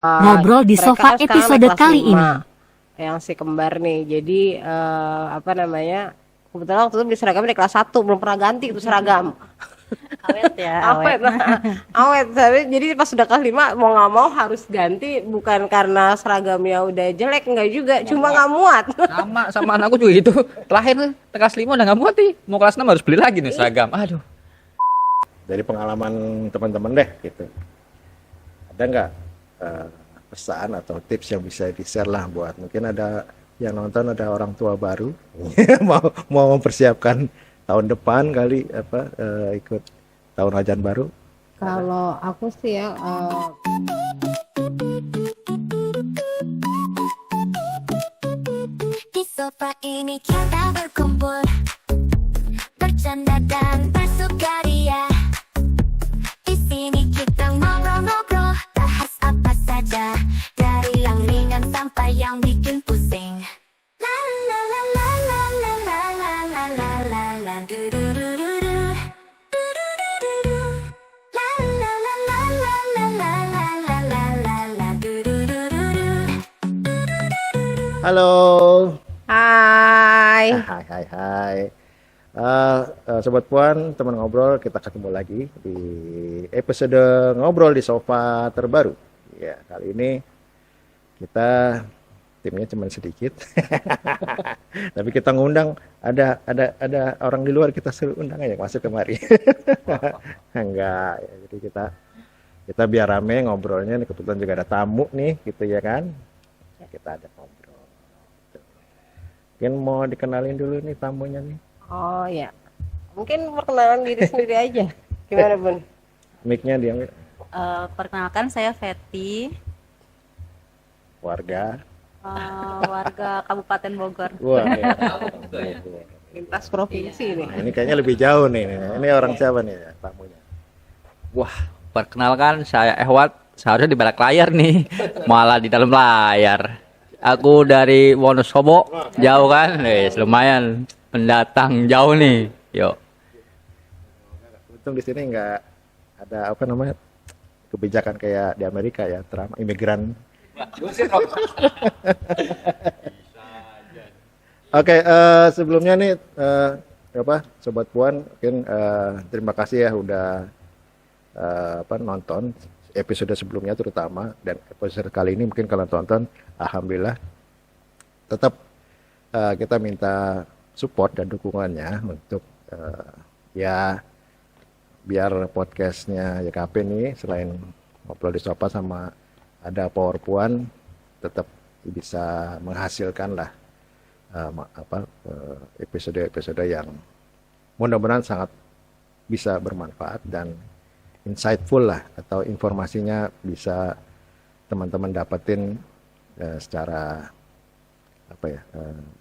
Ngobrol di Mereka sofa kan sekarang naik episode kelas kali 5, ini. yang si kembar nih. Jadi apa namanya? Kebetulan waktu itu beli seragam di kelas 1, belum pernah ganti itu seragam. Awet ya, Awet, awet. awet. Jadi pas sudah kelas 5 mau nggak mau harus ganti, bukan karena seragamnya udah jelek, enggak juga, cuma nggak muat. Sama anakku juga gitu. Terakhir tuh kelas 5 udah nggak muat nih. Mau kelas 6 harus beli lagi nih seragam. Aduh. Dari pengalaman teman-teman deh gitu. Ada nggak pesan atau tips yang bisa di-share lah buat mungkin ada yang nonton, ada orang tua baru mau mempersiapkan tahun depan kali ikut tahun ajan baru. Kalau aku sih ya Di sofa ini kita berkumpul, bercanda dan bersukaria. Di sini kita ngobrol-ngobrol, bahas apa saja, dari yang ringan sampai yang bikin pusing. La la la la la la la la la la la la du du du du du du du du du du. La la la la la la la la la la la la du du du du du. Halo. hai. Hai. Sobat Puan, teman ngobrol, kita ketemu lagi di episode ngobrol di sofa terbaru. Ya, kali ini kita timnya cuma sedikit, tapi kita ngundang ada orang di luar, kita suruh undang aja masuk kemari. Enggak, ya, jadi kita biar rame ngobrolnya. Kebetulan juga ada tamu nih, gitu ya kan? Kita ada ngobrol. Mungkin mau dikenalin dulu nih tamunya nih. Oh ya, mungkin perkenalan diri sendiri aja. Gimana Bun? Mic-nya diambil. Perkenalkan saya Feti, Warga. warga Kabupaten Bogor. Wah, ya. Lintas provinsi nih. Nah, ini kayaknya lebih jauh nih. Ini orang siapa nih tamunya? Wah, perkenalkan saya Ehwat. Seharusnya di belakang layar nih. Malah di dalam layar. Aku dari Wonosobo, jauh kan? Lumayan pendatang jauh nih. Yuk. Untung di sini nggak ada apa namanya kebijakan kayak di Amerika ya, Trump imigran. Oke, sebelumnya nih Sobat Puan, mungkin terima kasih ya udah nonton episode sebelumnya terutama, dan episode kali ini mungkin kalian tonton, alhamdulillah. Tetap kita minta support dan dukungannya untuk ya biar podcastnya YKP nih selain ngobrol di sofa sama ada Power Puan tetap bisa menghasilkan lah episode-episode yang mudah-mudahan sangat bisa bermanfaat dan insightful lah, atau informasinya bisa teman-teman dapetin secara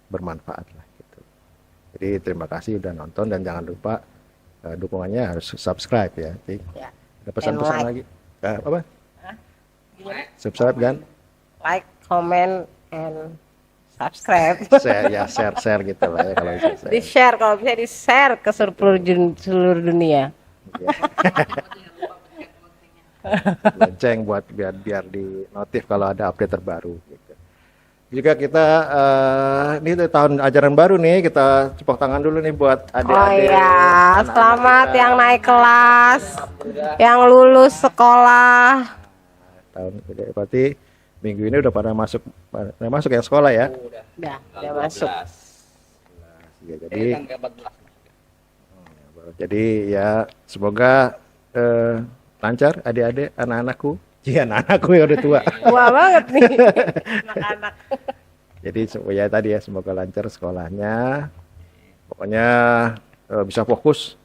bermanfaat lah gitu. Jadi terima kasih udah nonton, dan jangan lupa dukungannya harus subscribe ya. Ya. Ada pesan-pesan like. lagi? Apa? Subscribe dan Like, comment, and subscribe. share gitu lah ya kalau bisa. Di share, kalau bisa di share ke seluruh dunia. Lonceng buat biar di notif kalau ada update terbaru gitu. Juga kita ini tahun ajaran baru nih, kita tepuk tangan dulu nih buat adik-adik. Oh iya, anak-anak selamat kita. yang naik kelas, yang lulus sekolah. Tahun berarti minggu ini udah pada masuk yang sekolah ya. Udah masuk. Ya, jadi ya semoga lancar adik-adik, anak-anakku. Iya, anak-anakku ya udah tua. Tua banget nih anak-anak. Jadi ya tadi ya, semoga lancar sekolahnya. Pokoknya bisa fokus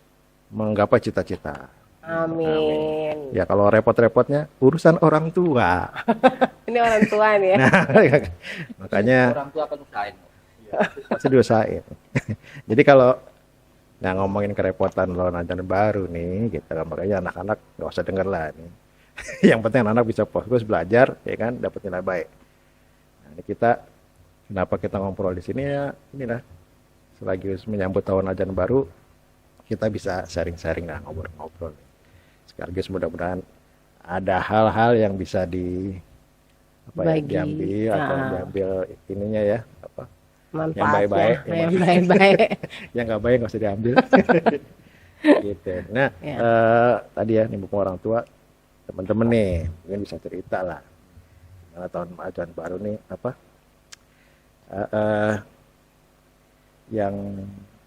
menggapai cita-cita. Amin. Ya kalau repot-repotnya urusan orang tua. Ini orang tua nih ya. Makanya Orang tua akan usahain. pasti diusahain. Jadi kalau ngomongin kerepotan lawan ajaran baru nih, gitu kan, makanya anak-anak nggak usah denger lah nih. Yang penting anak bisa fokus belajar, ya kan, dapat nilai baik. Nah, ini kenapa kita ngobrol di sini ya, inilah selagi menyambut tahun ajaran baru, kita bisa sharing-sharing lah, ngobrol-ngobrol. Sekaligus mudah-mudahan ada hal-hal yang bisa apa ya, Bagi, diambil atau nah. diambil ininya ya, apa Manfaatnya baik-baik, yang baik-baik. yang nggak baik nggak usah diambil. Gitu. Nah, Ya. tadi ya nih mumpung orang tua, teman-teman nih mungkin bisa cerita lah gimana tahun ajaran baru nih apa eh, eh, yang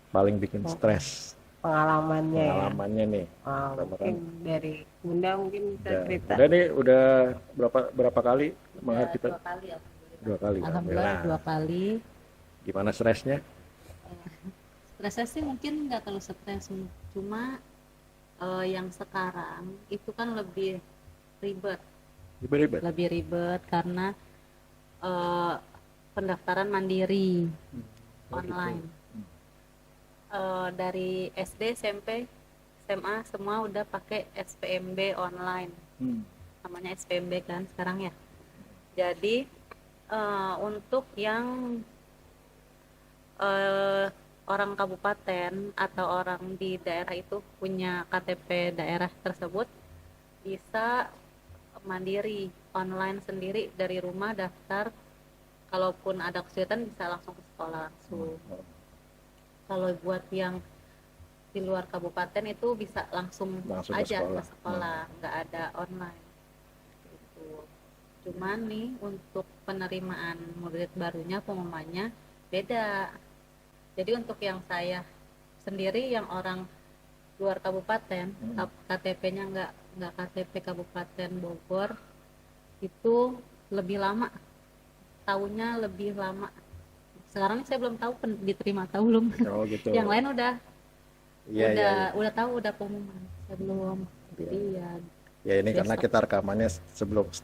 paling bikin stres Pengalamannya ya. pengalamannya nih. Mungkin dari Bunda mungkin bisa cerita. Udah nih udah berapa kali Manggar kita? 2 kali ya. 2 kali. Alhamdulillah 2 kali. Gimana stresnya? Stresnya sih mungkin nggak terlalu stres, cuma yang sekarang itu kan lebih ribet, Ribet-ribet. lebih ribet karena pendaftaran mandiri online. Dari SD, SMP, SMA semua udah pakai SPMB online, namanya SPMB kan sekarang ya. Jadi untuk yang orang kabupaten atau orang di daerah itu punya KTP daerah tersebut bisa mandiri online sendiri dari rumah daftar, kalaupun ada kesulitan bisa langsung ke sekolah langsung. Kalau buat yang di luar kabupaten itu bisa langsung Langsung ke aja sekolah. ke sekolah, nggak ada online gitu. Cuman nih untuk penerimaan murid barunya pengumumannya beda. Jadi untuk yang saya sendiri yang orang luar kabupaten, KTP-nya nggak KTP Kabupaten Bogor, itu lebih lama, tahunnya lebih lama. Sekarang saya belum tahu diterima atau belum. Oh gitu. Yang lain udah Iya, iya, iya. udah tahu, udah pengumuman. Saya belum. Jadi ya Ya ini karena besok. kita rekamannya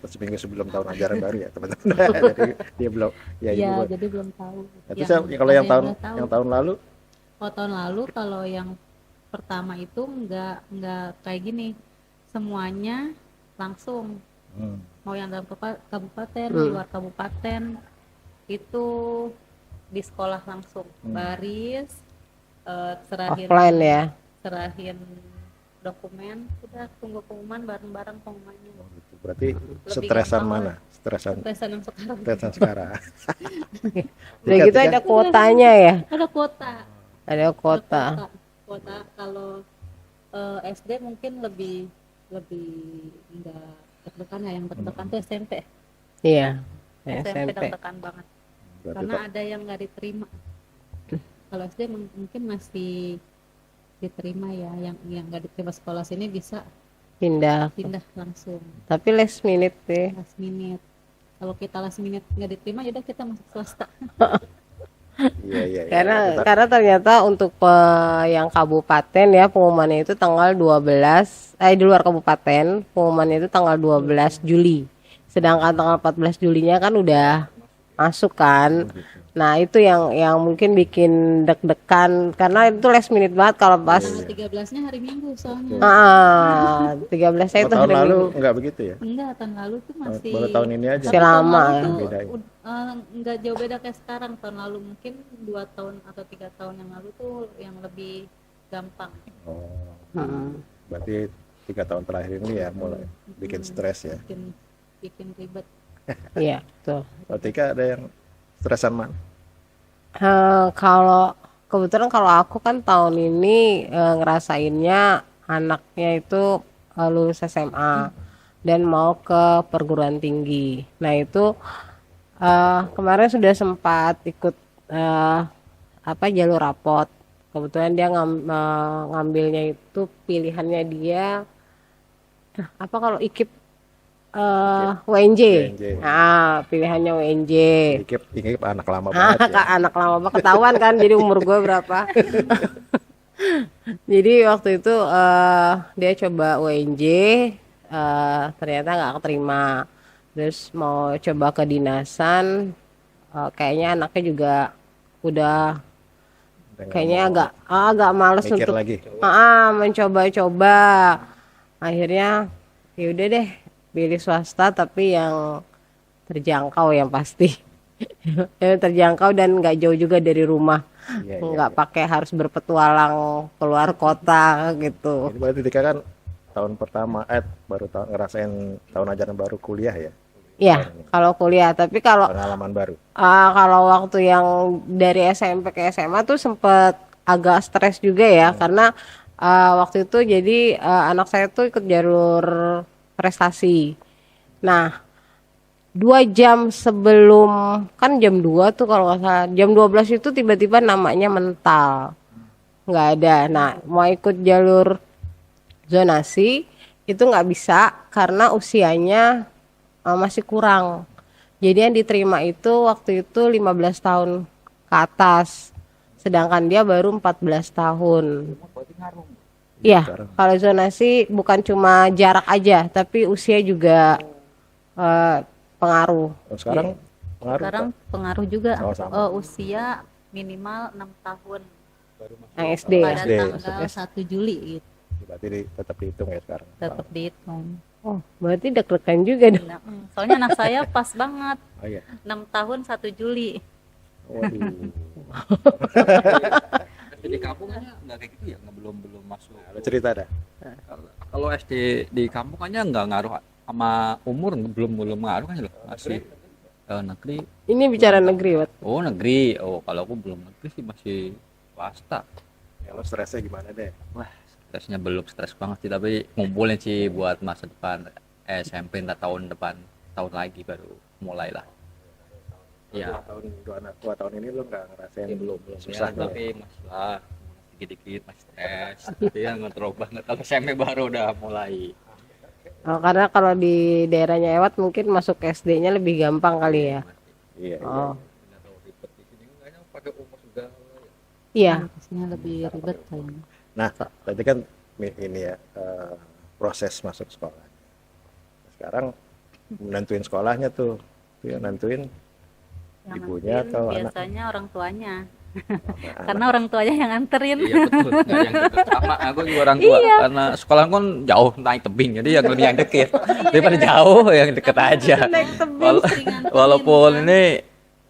seminggu sebelum tahun ajaran baru ya teman-teman. Jadi dia belum. Ya, ya Ibu. jadi belum tahu. Tapi kalau yang tahun udah tahu. yang tahun lalu Oh, tahun lalu kalau yang pertama itu nggak kayak gini, semuanya langsung, mau yang dalam kabupaten, luar kabupaten itu di sekolah langsung, baris, serahin Offline ya. serahin dokumen, udah tunggu pengumuman, bareng-bareng pengumumannya. gitu. Berarti Lebih stresan gampang mana? Stresan Stresan yang sekarang sekarang. Udah gitu ada kuotanya ya. ada kuota. Ada kuota. Kuota kalau SD mungkin lebih enggak deg-degan ya, yang deg-degan tuh SMP. Iya. SMP SMP. deg-degan banget. Berarti Karena ada yang nggak diterima. Kalau SD mungkin masih diterima ya, yang nggak diterima sekolah sini bisa Pindah. pindah langsung Tapi last minute deh. last minute. Kalau kita last minute nggak diterima, yaudah kita masuk swasta. iya iya. iya. Karena ternyata untuk yang kabupaten ya pengumumannya itu tanggal 12 di luar kabupaten pengumumannya itu tanggal 12 Juli. Sedangkan tanggal 14 Julinya kan udah masuk kan. Nah, itu yang mungkin bikin deg-degan karena itu last minute banget kalau pas Tanggal 13-nya hari Minggu soalnya. 13 saya itu tahun hari lalu Minggu. enggak begitu ya? Enggak, tahun lalu tuh masih Baru tahun ini aja. Masih lama tahun lalu ya. tuh Bedain. enggak jauh beda kayak sekarang. Tahun lalu mungkin 2 tahun atau 3 tahun yang lalu tuh yang lebih gampang. Oh, Mm. berarti 3 tahun terakhir ini ya mulai bikin stres ya. Bikin ribet. Iya, betul. Kalau Tika ada yang stresan mana? Kalau kebetulan kalau aku kan tahun ini ngerasainnya anaknya itu lulus SMA dan mau ke perguruan tinggi. Nah itu kemarin sudah sempat ikut jalur rapot. Kebetulan dia ngambilnya itu pilihannya dia apa kalau IKIP UNJ. Nah, pilihannya UNJ. Ikip anak lama banget ya. Kak, anak lama banget ketahuan kan jadi umur gue berapa. Jadi waktu itu dia coba UNJ ternyata nggak keterima. Terus mau coba ke dinasan kayaknya anaknya juga udah kayaknya agak males mikir untuk lagi. mencoba-coba. Akhirnya ya udah deh pilih swasta tapi yang terjangkau yang pasti. Yang terjangkau dan nggak jauh juga dari rumah. Iya, Nggak pakai harus berpetualang keluar kota gitu. Ini berarti Tika kan tahun pertama baru ngerasain tahun ajaran baru kuliah ya. Ya, kalau kuliah. Tapi kalau Pengalaman baru. kalau waktu yang dari SMP ke SMA tuh sempet agak stres juga ya, karena waktu itu jadi anak saya tuh ikut jalur prestasi. Nah, 2 jam sebelum, kan jam 2 tuh kalau nggak salah, jam 12 itu tiba-tiba namanya mental, nggak ada. Nah, mau ikut jalur zonasi itu nggak bisa karena usianya masih kurang. Jadi yang diterima itu waktu itu 15 tahun ke atas. Sedangkan dia baru 14 tahun. Iya, kalau zonasi bukan cuma jarak aja, tapi usia juga pengaruh. Oh, sekarang pengaruh Sekarang Kak? pengaruh juga Oh, sama. usia minimal 6 tahun Yang SD ya. pada SD. tanggal 1 Juli gitu, Berarti tetap dihitung ya sekarang. tetap dihitung. Oh, berarti deg-degan juga dong. Nah, soalnya anak saya pas banget Oh iya. 6 tahun 1 Juli. Waduh. Di kampung aja nggak kayak gitu ya, nggak belum masuk. Ada cerita dah. Kalau SD di kampung aja nggak ngaruh sama umur, belum ngaruh kan loh, masih negeri. Ini bicara negeri, Wat. Oh negeri, oh kalau aku belum negeri sih, masih swasta. Ya, lo stresnya gimana deh? Wah, stresnya belum stres banget sih, tapi ngumpulin sih buat masa depan SMP, entah tahun depan, tahun lagi baru mulailah. Ya, 2 tahun ini lo nggak ngerasain belum susah ya, tapi masih lah, dikit-dikit masih stres. Tapi ya nggak terlalu banget. Kalau SMP baru udah mulai. Oh, karena kalau di daerahnya Ewat mungkin masuk SD-nya lebih gampang kali ya. Iya. Oh, Nggak tahu ribet di sini, kayaknya pakai umur segala. iya. Pastinya lebih ribet kayaknya. Nah, tadi kan ini ya proses masuk sekolah. Sekarang nentuin sekolahnya tuh yang nentuin Yang ibunya nganterin atau anak. biasanya orang tuanya. Anak. Karena orang tuanya yang nganterin. Iya betul, nggak ada yang deket. Sama aku juga orang tua, karena sekolah kan jauh naik tebing, jadi yang lebih yang deket daripada jauh yang deket aja. Walaupun ini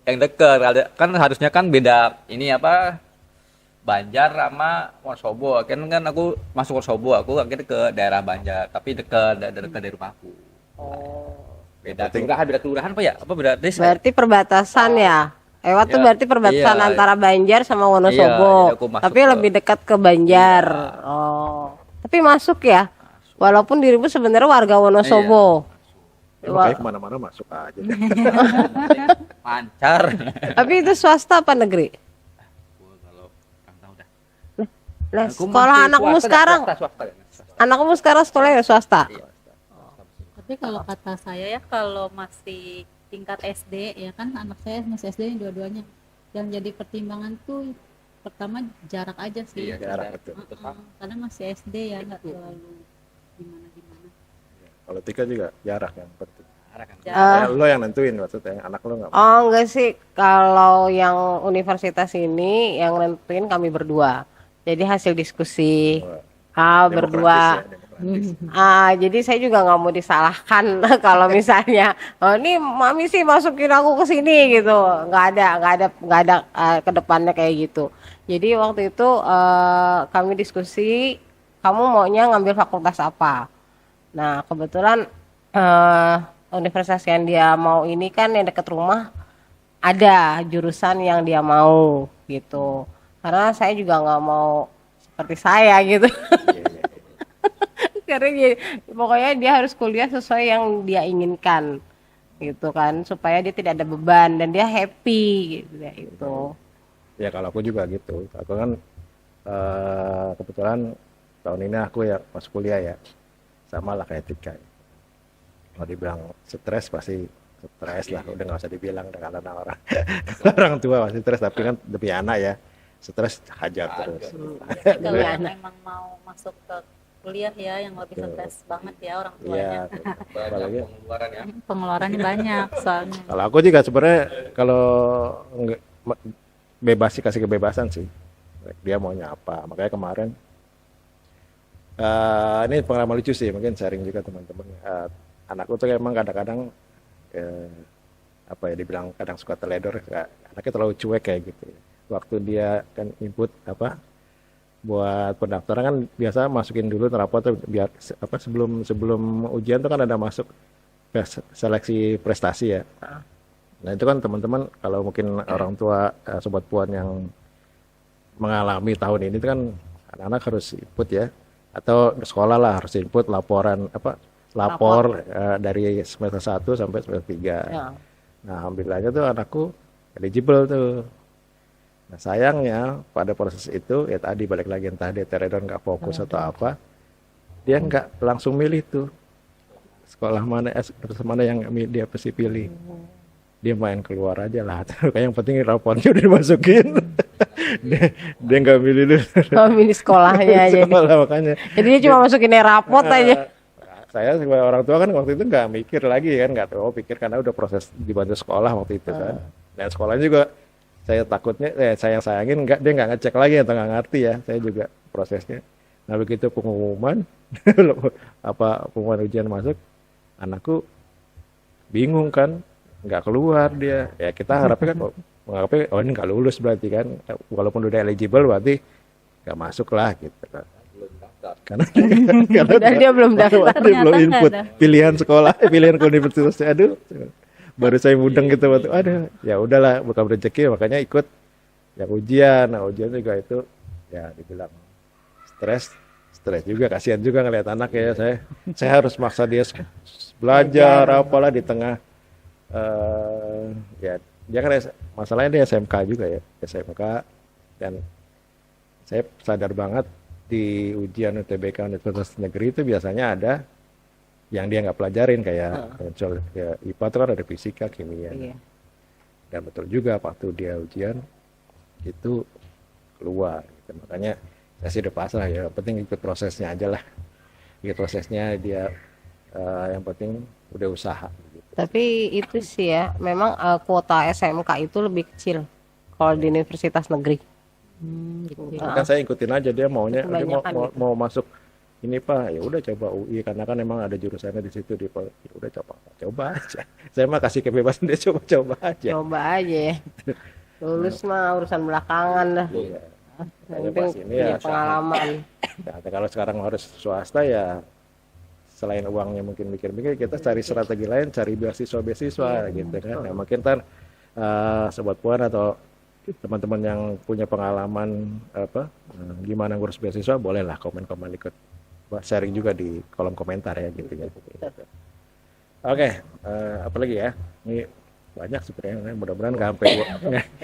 yang deket, kan harusnya kan beda ini apa, Banjar sama Wonosobo. Kan aku masuk Wonosobo, aku akhirnya ke daerah Banjar, tapi dekat dari rumahku. Beda kelurahan, apa ya? Apa beda desa? Berarti perbatasan ya. Ewat tuh Iya. berarti perbatasan Iya. antara Banjar sama Iya, Wonosobo. jadi aku masuk Tapi ke- lebih dekat ke Banjar. Iya. Oh. Tapi masuk ya. Walaupun dirimu sebenarnya warga Wonosobo. Ya, makanya kemana-mana masuk aja. Lancar. Tapi itu swasta apa negeri? Kalau kurang tahu dah. Nah, Aku sekolah masih anakmu swasta, sekarang, swasta. anakmu sekarang sekolahnya swasta. Iya. Tapi kalau kata saya ya, kalau masih tingkat SD ya kan, anak saya masih SD nih dua-duanya. Yang jadi pertimbangan tuh pertama jarak aja sih. Iya, Jarak betul. Karena masih SD ya, nggak terlalu gimana-gimana. Kalau Tika juga jarak yang penting. Jarak. Lo yang nentuin maksudnya, anak lo nggak. Oh enggak sih, kalau yang universitas ini yang nentuin kami berdua. Jadi hasil diskusi berdua. Jadi saya juga nggak mau disalahkan kalau misalnya, oh ini mami sih masukin aku ke sini gitu, nggak ada ke depannya kayak gitu. Jadi waktu itu kami diskusi, kamu maunya ngambil fakultas apa? Nah kebetulan universitas yang dia mau ini kan yang dekat rumah ada jurusan yang dia mau gitu. Karena saya juga nggak mau seperti saya gitu. Karena pokoknya dia harus kuliah sesuai yang dia inginkan gitu kan, supaya dia tidak ada beban dan dia happy gitu ya itu. Ya kalau aku juga gitu. Aku kan kebetulan tahun ini aku ya masuk kuliah ya, sama lah kayak Tika. Kalau dibilang stres pasti stres lah, udah nggak usah dibilang dengan orang orang tua pasti stres, tapi kan demi anak ya stres hajar terus. Kalau yang memang mau masuk ke kuliah ya, yang lebih stres banget ya orang Iya, tuanya. apalagi Pengeluarannya banyak soalnya. kalau aku juga sebenarnya kalau bebas sih, kasih kebebasan sih dia maunya apa. Makanya kemarin ini pengalaman lucu sih, mungkin sharing juga teman-teman. Anakku tuh emang kadang-kadang apa ya, dibilang kadang suka teledor, anaknya terlalu cuek kayak gitu. Waktu dia kan input apa buat pendaftaran kan biasa masukin dulu rapor tuh biar apa sebelum ujian tuh kan ada masuk seleksi prestasi ya. Nah itu kan teman-teman kalau mungkin orang tua sobat puan yang mengalami tahun ini itu kan anak-anak harus input ya, atau sekolah lah harus input laporan lapor dari semester 1 sampai semester 3. Ya. Nah alhamdulillahnya tuh anakku eligible tuh. Nah sayangnya pada proses itu ya tadi balik lagi entah dia teredon nggak fokus atau apa, dia nggak langsung milih tuh sekolah mana mana yang dia pasti pilih. Dia main keluar aja lah. Kayak yang penting raportnya udah dimasukin. dia nggak milih dulu. Oh, milih sekolahnya aja. Sekolah, makanya. Jadi dia cuma masukin rapot aja. Saya sebagai orang tua kan waktu itu nggak mikir lagi kan, nggak tahu pikir karena udah proses dibantu sekolah waktu itu kan. Dan sekolahnya juga saya takutnya, saya sayangin dia nggak ngecek lagi atau nggak ngerti ya. Saya juga prosesnya. Nah begitu pengumuman pengumuman ujian masuk, anakku bingung kan, nggak keluar dia. Ya kita harapnya kan menganggapnya ini nggak lulus berarti kan, walaupun udah eligible berarti nggak masuk lah gitu kan. Karena Padahal dia belum daftar. dia belum Ternyata input nggak ada. pilihan sekolah, pilihan ke universitas. Aduh, baru saya mudeng gitu waktu. Aduh, ya udahlah bukan rezeki makanya ikut yang ujian. Nah ujian juga itu ya dibilang stres juga, kasihan juga ngelihat anak ya. Saya harus maksa dia belajar apalah di tengah ya dia kan masalahnya dia SMK juga ya, SMK, dan saya sadar banget di ujian UTBK Universitas Negeri itu biasanya ada yang dia nggak pelajarin kayak ya, IPA itu kan ada fisika, kimia. Iya. Dan betul juga waktu dia ujian itu keluar gitu. Makanya saya sih udah pasrah ya, penting ikut prosesnya aja lah, ikut prosesnya dia, yang penting udah usaha gitu. Tapi itu sih ya, memang kuota SMK itu lebih kecil kalau di universitas negeri. Gitu. Kan saya ikutin aja dia maunya, dia Kebanyakan gitu. mau masuk ini Pak, ya udah coba UI karena kan emang ada jurusannya di situ, ya udah coba aja. Saya mah kasih kebebasan dia coba aja. Coba aja ya. Lulus mah urusan belakangan dah. Iya. Yang Hanya penting pas ini punya ya pengalaman. Nah, kalau sekarang harus swasta ya selain uangnya mungkin mikir-mikir kita cari strategi lain, cari beasiswa gitu kan. Nah, mungkin kan sobat puan atau teman-teman yang punya pengalaman gimana ngurus beasiswa bolehlah komen-komen ikut sharing juga di kolom komentar ya gitu ya. Oke, apa lagi ya? Ini banyak sebenarnya, mudah-mudahan nggak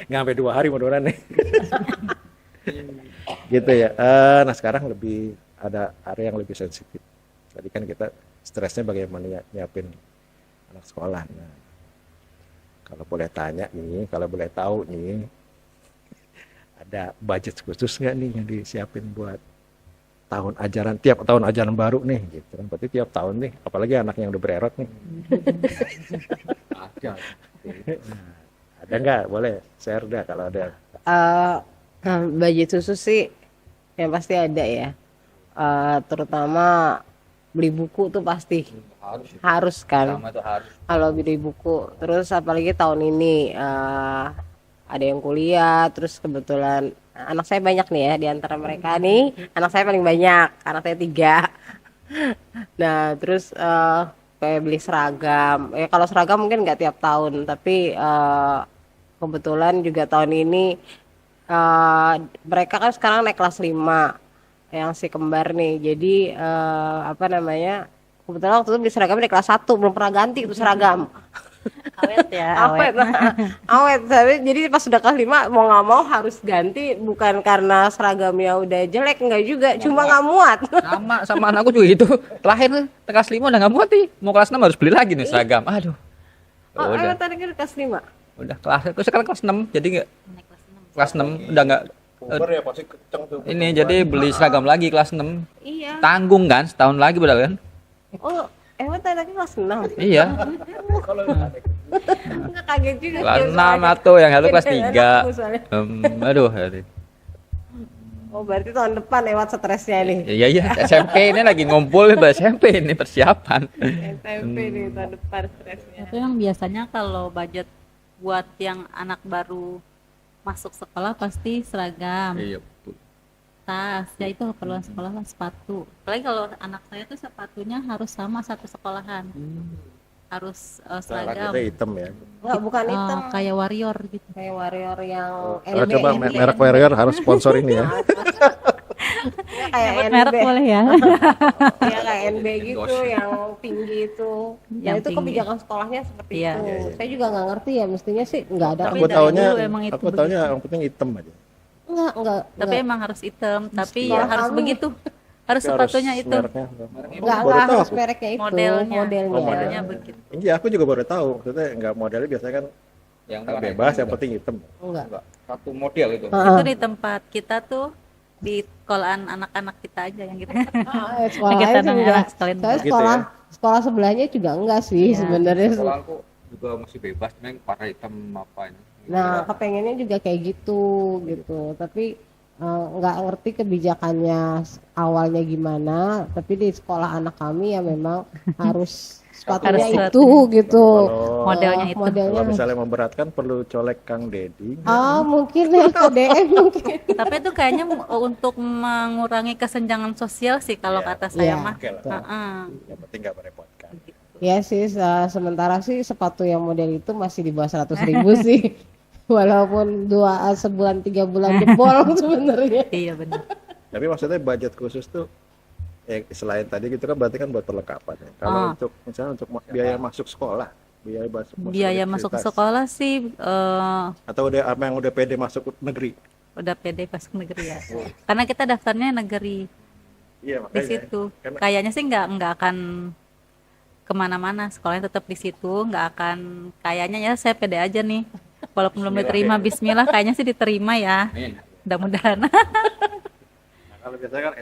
sampai 2 hari mudah-mudahan nih. Gitu ya. Nah sekarang lebih ada area yang lebih sensitif. Tadi kan kita stresnya bagaimana nyiapin anak sekolah. Nah, kalau boleh tanya nih, kalau boleh tahu nih, ada budget khusus nggak nih yang disiapin buat tiap tahun ajaran baru nih gitu kan. Berarti tiap tahun nih, apalagi anak yang udah bererot nih. Ada nggak? Boleh share dah kalau ada. Budget khusus sih yang pasti ada ya. Terutama beli buku tuh pasti harus kan. Sama tuh harus. Kalau beli buku, terus apalagi tahun ini ada yang kuliah, terus kebetulan anak saya banyak nih ya, di antara mereka nih anak saya paling banyak, anak saya 3. Nah terus kayak beli seragam ya, kalau seragam mungkin nggak tiap tahun, tapi kebetulan juga tahun ini mereka kan sekarang naik kelas 5 yang si kembar nih, jadi kebetulan waktu itu beli seragam di kelas 1, belum pernah ganti itu seragam. Awet ya, awet. Awet. Jadi pas sudah kelas 5 mau nggak mau harus ganti, bukan karena seragamnya udah jelek, enggak juga, cuma nggak muat. Sama anakku juga gitu. Terakhir kelas 5 udah nggak muat nih. Mau kelas 6 harus beli lagi nih seragam. Aduh. Oh, Udah. tadi kan kelas 5. Udah aku sekarang kelas 6 jadi nggak naik kelas 6. kelas 6 udah nggak Ya pasti kenceng tuh. ini jadi beli seragam lagi kelas 6. Iya. Tanggung kan setahun lagi padahal kan. Oh, tadi kelas 6. Iya. Enggak kaget juga. Kelas sih, 6 soalnya. atau yang satu kelas Beda 3. anakku soalnya. Aduh. Oh, berarti tahun depan lewat stresnya nih. Iya SMP ini lagi ngumpul nih SMP ini persiapan. SMP nih tahun depan stresnya. Itu yang biasanya kalau budget buat yang anak baru masuk sekolah pasti seragam, Iya. tas, ya itu keperluan sekolah lah, sepatu. Apalagi kalau anak saya tuh sepatunya harus sama satu sekolahan. harus Seragam seragam. kita hitam ya. Enggak, bukan hitam. Kayak warrior gitu. Kayak warrior yang Kalau NB, coba NB. merek warrior harus sponsor ini ya. Ya, kayak NB. Merek boleh ya. Ya kayak NB gitu yang tinggi itu. Ya Yang itu tinggi. kebijakan sekolahnya seperti Iya. itu. Iya, iya. Saya juga nggak ngerti ya, mestinya sih nggak ada. Tapi Aku dari taunya, dulu emang itu aku taunya yang penting hitam aja. Enggak. Tapi emang harus hitam, tapi Sekolah ya harus kami- begitu. Harus Tapi sepatunya harus itu. mereknya. Enggak Baru tahu harus aku. mereknya itu, Modelnya. modelnya. Oh, Modelnya begitu. Iya, aku juga baru tahu. Maksudnya nggak modelnya biasanya kan Yang bebas, yang penting hitam. Enggak. satu model itu. Itu di tempat kita tuh di sekolahan anak-anak kita aja yang gitu. Sekolah Kita lain sih anak-anak enggak. sekalian. Saya Gitu sekolah ya? sekolah sebelahnya juga enggak sih Iya. sebenarnya. Sekolahku juga masih bebas, memang warna hitam apa ini. Nah, kepengennya juga kayak gitu gitu. Tapi nggak ngerti kebijakannya awalnya gimana. Tapi di sekolah anak kami ya memang harus sepatunya Harus itu gitu. Kalau Modelnya itu. Modelnya. kalau misalnya memberatkan perlu colek Kang Dedi. Mungkin ya KDM mungkin. Tapi itu kayaknya untuk mengurangi kesenjangan sosial sih kalau Iya. kata saya Iya. mah. Oke lah. Heeh. Yang penting nggak merepotkan. Ya sih, sementara sih sepatu yang model itu masih di bawah 100.000 sih. Walaupun sebulan 3 bulan jebol sebenarnya. Iya benar. Tapi maksudnya budget khusus tuh selain tadi gitu kan berarti kan buat perlengkapan ya. Kalau Ah. untuk misalnya untuk biaya masuk sekolah, Biaya masuk ke sekolah sih atau udah apa yang udah pede masuk negeri. udah pede masuk negeri ya. Karena kita daftarnya negeri Iya di situ. Karena- Kayaknya sih nggak akan kemana-mana, sekolahnya tetap di situ, nggak akan. Kayaknya ya saya pede aja nih. Walaupun belum diterima, Bismillah, kayaknya sih diterima ya. Amin. Mudah-mudahan. Nah, kalau biasanya kan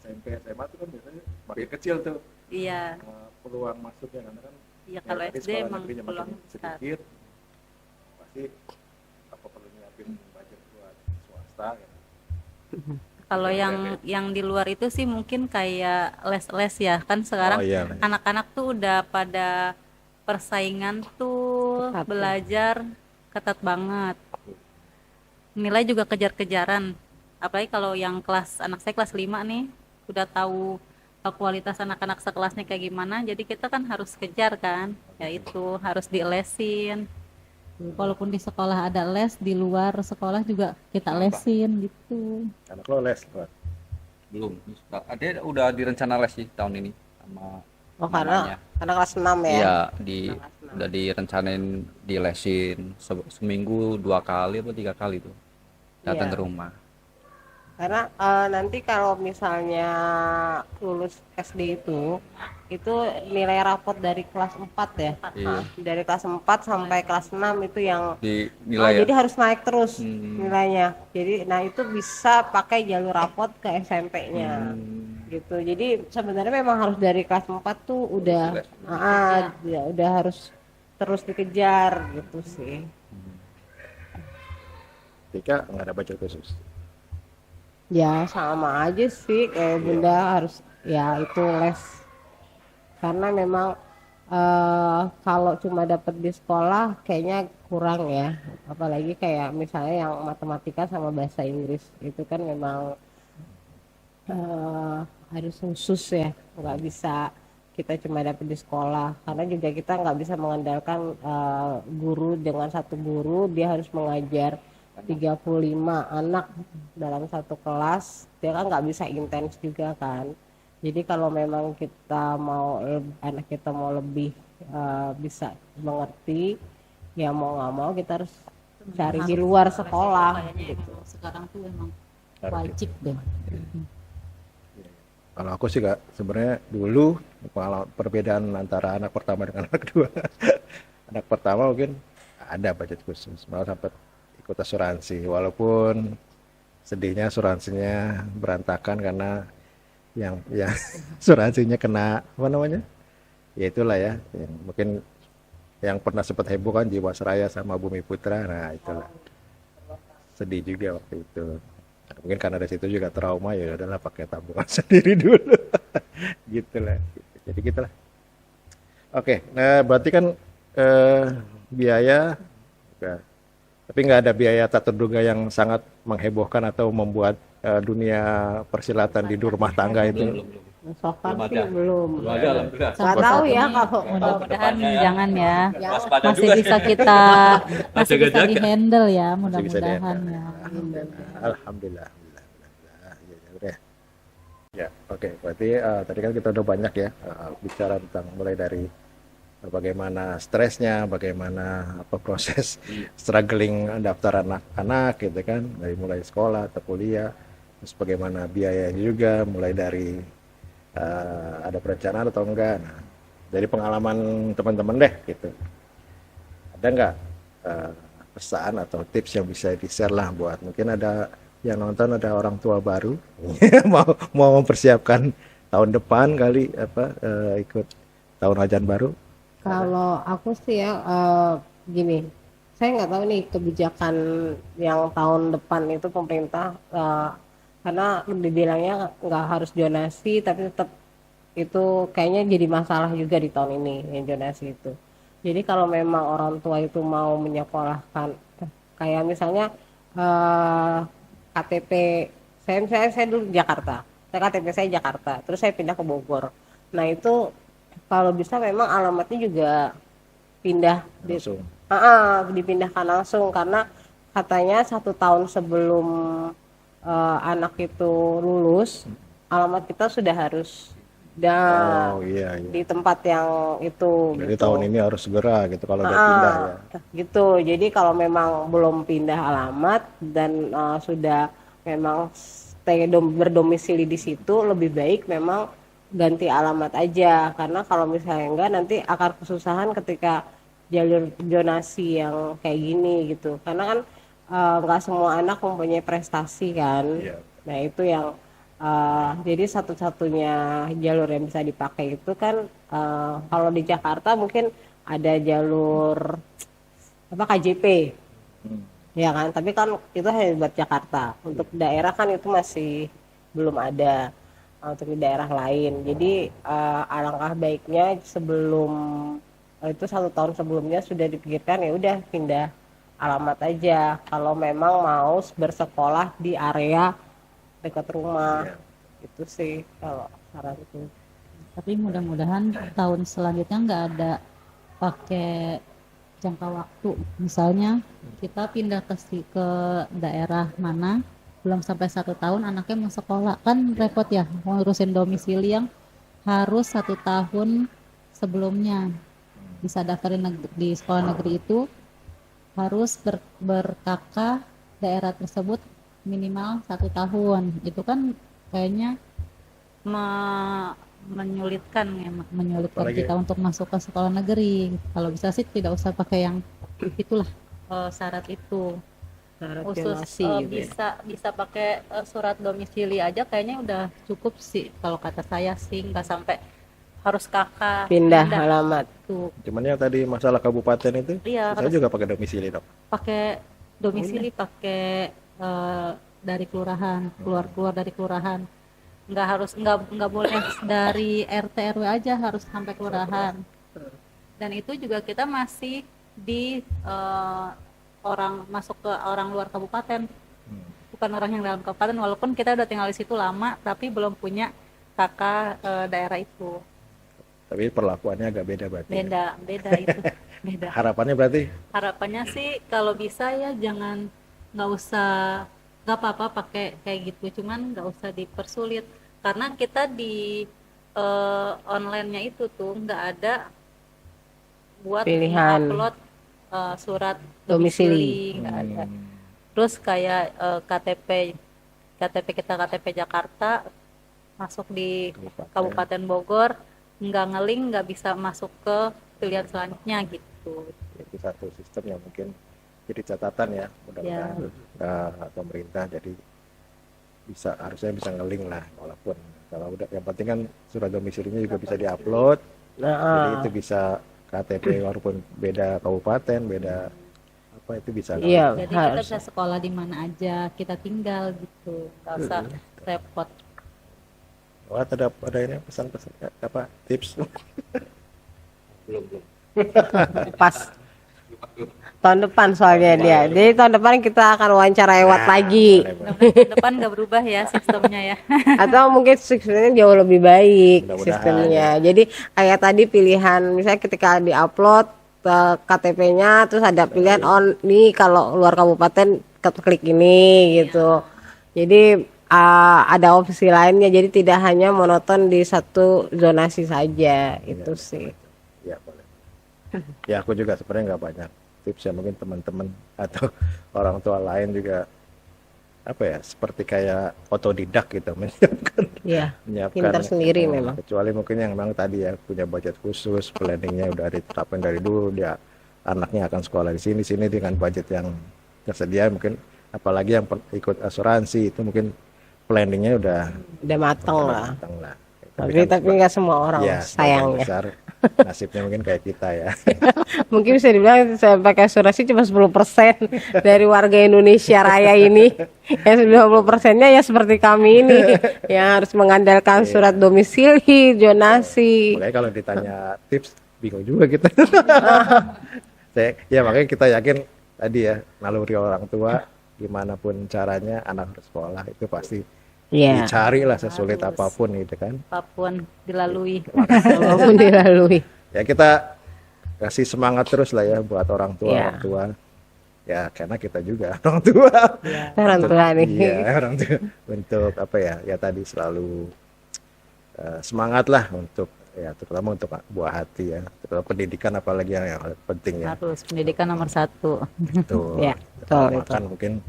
SMP, SMA tuh kan biasanya makin kecil tuh Iya, peluang masuknya karena kan iya kalau tadi SD sekolah emang negerinya peluang makin besar. sedikit, pasti apa perlu nyiapin budget buat swasta ya. Kalau yang di luar itu sih mungkin kayak les-les ya. Kan sekarang Oh, iya. anak-anak tuh udah pada persaingan tuh Ketat ya. belajar ketat banget. Nilai juga kejar-kejaran. Apalagi kalau yang kelas, anak saya kelas 5 nih, udah tahu kualitas anak-anak sekelasnya kayak gimana, jadi kita kan harus kejar kan, yaitu harus dilesin. Walaupun di sekolah ada les, di luar sekolah juga kita lesin gitu. Anak lo les Pak. Belum. Ada udah direncana les sih tahun ini sama Oh, mamanya. karena kelas 6 ya. Iya, udah direncanain dilesin seminggu 2 kali atau 3 kali tuh. Datang Iya. ke rumah. Karena nanti kalau misalnya lulus SD itu nilai rapot dari kelas 4 ya. Iya. Dari kelas 4 sampai kelas 6 itu yang Di nilai ya. jadi harus naik terus Hmm. nilainya. Jadi nah itu bisa pakai jalur rapot ke SMP-nya. Gitu. Jadi sebenarnya memang harus dari kelas 4 tuh udah ya, udah harus terus dikejar gitu sih. Tika nggak ada budget khusus. Ya sama aja sih kayak Bunda harus ya itu les. Karena memang kalau cuma dapat di sekolah kayaknya kurang ya. Apalagi kayak misalnya yang matematika sama bahasa Inggris itu kan memang harus khusus ya, nggak bisa kita cuma dapat di sekolah. Karena juga kita nggak bisa mengandalkan guru dengan satu guru dia harus mengajar 35 anak dalam satu kelas, dia kan nggak bisa intens juga kan. Jadi kalau memang kita mau anak kita mau lebih bisa mengerti, ya mau nggak mau kita harus cari di luar sekolah. Kayaknya emang sekarang tuh emang Harus wajib deh. Kalau aku sih nggak, sebenarnya dulu pengalaman perbedaan antara anak pertama dengan anak kedua. Anak pertama mungkin ada budget khusus, malah sampai ikut asuransi, walaupun sedihnya asuransinya berantakan karena yang asuransinya kena apa namanya, ya itulah ya, yang mungkin yang pernah sempat heboh kan Jiwasraya sama Bumi Putra, nah itulah sedih juga waktu itu. Mungkin karena dari situ juga trauma, ya udahlah pakai tabungan sendiri dulu. Gitulah. Jadi gitulah. Oke, nah berarti kan biaya ya, tapi nggak ada biaya tak terduga yang sangat menghebohkan atau membuat dunia persilatan di rumah tangga itu. Belum. So far Belum sih ada. belum. ada, alhamdulillah. Nggak Sampai tahu saat ya ini, kalau mudah-mudahan Depannya ya. jangan ya. Waspada Masih juga. bisa kita masih bisa jaga-jaga. di-handle ya, Masih bisa mudah-mudahan dihandle. ya. Alhamdulillah. Ya, udah. Ya, oke. Berarti tadi kan kita udah banyak ya bicara tentang mulai dari bagaimana stresnya, bagaimana apa proses struggling daftar anak-anak gitu kan, dari mulai sekolah atau kuliah, terus bagaimana biayanya juga, mulai dari ada perencanaan atau enggak. Nah, dari pengalaman teman-teman deh gitu, ada nggak pesan atau tips yang bisa di-share lah buat mungkin ada yang nonton, ada orang tua baru mau mempersiapkan tahun depan kali ikut tahun ajaran baru. Kalau aku sih ya gini, saya nggak tahu nih kebijakan yang tahun depan itu pemerintah karena dibilangnya nggak harus donasi, tapi tetap itu kayaknya jadi masalah juga di tahun ini yang donasi itu. Jadi kalau memang orang tua itu mau menyekolahkan, kayak misalnya KTP, saya dulu di Jakarta, KTP saya Jakarta, terus saya pindah ke Bogor. Nah itu kalau bisa memang alamatnya juga pindah Langsung. dipindahkan langsung, karena katanya 1 tahun sebelum anak itu lulus alamat kita sudah harus Oh iya, iya. di tempat yang itu. Jadi gitu. tahun ini harus segera gitu kalau udah pindah ya. Gitu. Jadi kalau memang belum pindah alamat dan sudah memang berdomisili di situ, lebih baik memang ganti alamat aja, karena kalau misalnya enggak nanti akan kesusahan ketika jalur donasi yang kayak gini gitu, karena kan nggak semua anak mempunyai prestasi kan. Iya. Nah itu yang jadi satu-satunya jalur yang bisa dipakai itu kan kalau di Jakarta mungkin ada jalur apa KJP ya kan, tapi kan itu hanya buat Jakarta, untuk daerah kan itu masih belum ada untuk di daerah lain. Jadi alangkah baiknya sebelum itu 1 tahun sebelumnya sudah dipikirkan, ya udah pindah alamat aja kalau memang mau bersekolah di area dekat rumah. Itu sih kalau saranku. Tapi mudah-mudahan tahun selanjutnya nggak ada pakai jangka waktu. Misalnya kita pindah ke daerah mana, belum sampai 1 tahun anaknya mau sekolah, kan repot ya ngurusin domisili yang harus 1 tahun sebelumnya. Bisa daftarin di sekolah negeri itu harus berkaka daerah tersebut minimal 1 tahun. Itu kan kayaknya menyulitkan Apalagi kita untuk masuk ke sekolah negeri. Kalau bisa sih tidak usah pakai yang itulah syarat itu. Syarat Khusus donasi gitu ya. bisa pakai surat domisili aja kayaknya udah cukup sih kalau kata saya sih, nggak sampai harus kakak Pindah alamat. tuh. Cuman yang tadi masalah kabupaten itu, Iya, saya harus juga pakai domisili dok. pakai domisili, pakai dari kelurahan, keluar dari kelurahan. Nggak boleh dari RT RW aja, harus sampai kelurahan. Dan itu juga kita masih di masuk ke orang luar kabupaten, bukan orang yang dalam kabupaten, walaupun kita udah tinggal di situ lama tapi belum punya kakak daerah itu. Tapi perlakuannya agak beda berarti. Beda itu. Beda. Harapannya berarti Harapannya sih kalau bisa ya nggak apa-apa pakai kayak gitu, cuman nggak usah dipersulit, karena kita di online-nya itu tuh nggak ada buat Pilihan. upload surat Domisili. nggak ada. Terus kayak KTP kita KTP Jakarta masuk di Kabupaten Bogor nggak ngeling, nggak bisa masuk ke pilihan selanjutnya gitu. itu satu sistem yang mungkin jadi catatan ya, mudah-mudahan pemerintah jadi harusnya bisa ngeling lah, walaupun kalau udah yang penting kan surat domisilinya juga bisa diupload. Jadi itu bisa KTP walaupun beda kabupaten, beda apa itu bisa. Iya, Jadi kita harus. bisa sekolah di mana aja kita tinggal gitu, nggak usah repot. Wah, ada ini pesan-pesan apa tips? Belum. Pas. Tahun depan soalnya dia. Jadi tahun depan kita akan wawancara Ewat lagi. Mudah-mudahan tahun depan nggak berubah ya sistemnya ya. Atau mungkin sistemnya jauh lebih baik Mudah-mudahan. sistemnya. Jadi kayak tadi pilihan misalnya ketika diupload KTP-nya terus ada pilihan on nih kalau luar kabupaten klik ini gitu. Jadi ada opsi lainnya jadi tidak hanya monoton di satu zonasi saja itu sih. Ya boleh. Ya aku juga sebenarnya nggak banyak tips ya, mungkin teman-teman atau orang tua lain juga apa ya seperti kayak otodidak gitu Iya. menyiapkan Pintar sendiri memang. kecuali mungkin yang memang tadi ya punya budget khusus, planningnya udah ditetapkan dari dulu, dia anaknya akan sekolah di sini dengan budget yang tersedia, mungkin apalagi yang ikut asuransi itu mungkin planningnya udah Mateng lah. matang lah. Tapi kan nggak semua orang ya, sayangnya. besar nasibnya mungkin kayak kita ya. Mungkin bisa dibilang saya pakai asuransi cuma 10% dari warga Indonesia Raya ini. Yang 90%-nya ya seperti kami ini yang harus mengandalkan surat domisili, zonasi. Makanya kalau ditanya tips bingung juga kita. Ya makanya kita yakin tadi ya naluri orang tua gimana pun caranya anak bersekolah itu pasti Iya. dicari lah sesulit apapun gitu kan. Apapun dilalui. Walaupun dilalui. Ya kita kasih semangat terus lah ya buat orang tua, Iya. orang tua. Ya karena kita juga orang tua. Orang tua nih. Iya, orang tua untuk apa ya? Ya tadi selalu semangat lah untuk ya terutama untuk buah hati ya. Terutama pendidikan apalagi yang penting ya. Harus pendidikan nomor 1. Tuh. Iya, betul, Makan mungkin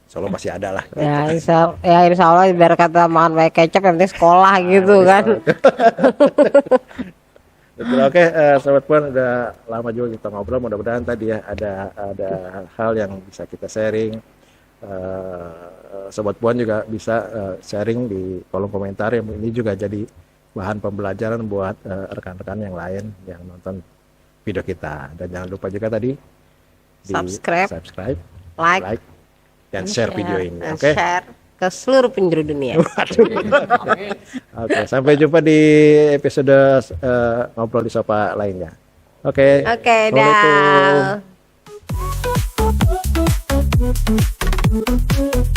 Solo masih ada lah. Ya insya Allah biar kata makan pakai kecap yang penting sekolah gitu kan. Betul, oke, Sobat Puan udah lama juga kita ngobrol, mudah-mudahan tadi ya ada hal yang bisa kita sharing. Sobat Puan juga bisa sharing di kolom komentar, yang ini juga jadi bahan pembelajaran buat rekan-rekan yang lain yang nonton video kita. Dan jangan lupa juga tadi di subscribe, Like, dan share video ini. dan Oke. share ke seluruh penjuru dunia. Oke, sampai jumpa di episode ngobrol di sofa lainnya. Oke. Oke, Assalamualaikum. dah.